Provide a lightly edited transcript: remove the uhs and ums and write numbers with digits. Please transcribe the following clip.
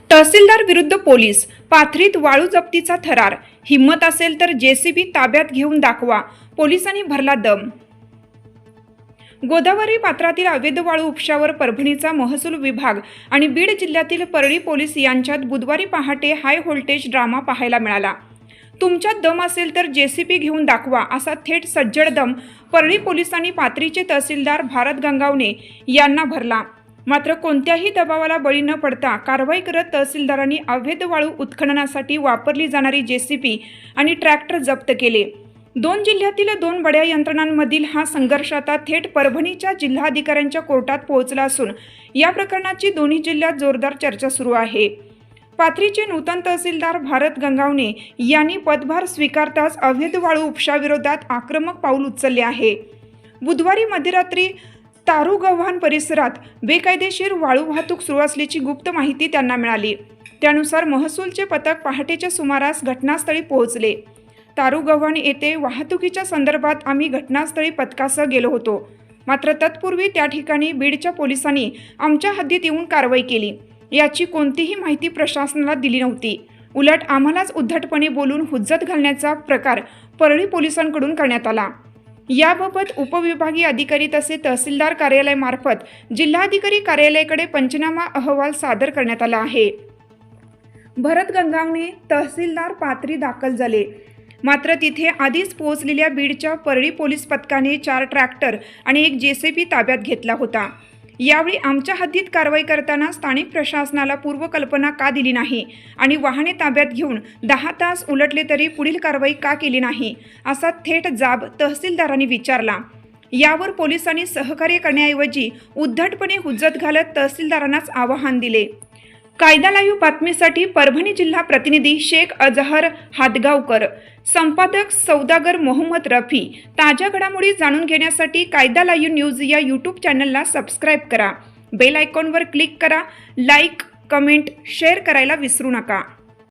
तहसीलदार विरुद्ध पोलीस, पाथरीत वाळू जप्तीचा थरार, हिम्मत असेल तर जेसीबी ताब्यात घेऊन दाखवा, पोलिसांनी भरला दम। गोदावरी पात्रातील अवैध वाळू उपशावर परभणीचा महसूल विभाग आणि बीड जिल्ह्यातील परळी पोलीस यांच्यात बुधवारी पहाटे हाय व्होल्टेज ड्रामा पाहायला मिळाला। तुमच्यात दम असेल तर जेसीबी घेऊन दाखवा, असा थेट सज्जड दम परळी पोलिसांनी पाथरीचे तहसीलदार भारत गंगावणे यांना भरला। मात्र कोणत्याही दबावाला बळी न पडता कारवाई करत तहसीलदारांनी अवैध वाळू उत्खननासाठी वापरली जाणारी जेसीबी आणि ट्रॅक्टर जप्त केले। दोन जिल्ह्यातील दोन बड्या यंत्रणांमधील हा संघर्ष आता थेट परभणीच्या जिल्हाधिकाऱ्यांच्या कोर्टात पोहोचला असून या प्रकरणाची दोन्ही जिल्ह्यात जोरदार चर्चा सुरू आहे। पाथरीचे नूतन तहसीलदार भारत गंगावणे यांनी पदभार स्वीकारताच अवैध वाळू उपशाविरोधात आक्रमक पाऊल उचलले आहे। बुधवारी मध्यरात्री तारुगव्हाण परिसरात बेकायदेशीर वाळू वाहतूक सुरू असल्याची गुप्त माहिती त्यांना मिळाली। त्यानुसार महसूलचे पथक पहाटेच्या सुमारास घटनास्थळी पोहोचले। तारुगव्हाण येथे वाहतुकीच्या संदर्भात आम्ही घटनास्थळी पथकासह गेलो होतो, मात्र तत्पूर्वी त्या ठिकाणी बीडच्या पोलिसांनी आमच्या हद्दीत येऊन कारवाई केली। याची कोणतीही माहिती प्रशासनाला दिली नव्हती। उलट आम्हालाच उद्धटपणे बोलून हुज्जत घालण्याचा प्रकार परळी पोलिसांकडून करण्यात आला। याबाबत उपविभागीय अधिकारी तसे तहसीलदार कार्यालयामार्फत जिल्हाधिकारी कार्यालयाकडे पंचनामा अहवाल सादर करण्यात आला आहे। भरत गंगावणे तहसीलदार पाथरी दाखल झाले, मात्र तिथे आधीच पोहोचलेल्या बीडच्या परळी पोलीस पथकाने 4 ट्रॅक्टर आणि 1 जेसीबी ताब्यात घेतला होता। यावेळी आमच्या हद्दीत कारवाई करताना स्थानिक प्रशासनाला पूर्वकल्पना का दिली नाही आणि वाहने ताब्यात घेऊन 10 तास उलटले तरी पुढील कारवाई का केली नाही, असा थेट जाब तहसीलदारांनी विचारला। यावर पोलिसांनी सहकार्य करण्याऐवजी उद्धटपणे हुज्जत घालत तहसीलदारांनाच आवाहन दिले। कायदा लाईव्ह बातमीसाठी परभणी जिल्हा प्रतिनिधी शेख अजहर हादगावकर, संपादक सौदागर मोहम्मद रफी। ताज्या घडामोडी जाणून घेण्यासाठी कायदा लाईव्ह न्यूज या यूट्यूब चॅनलला सबस्क्राईब करा। बेल आयकॉनवर क्लिक करा। लाईक, कमेंट, शेअर करायला विसरू नका।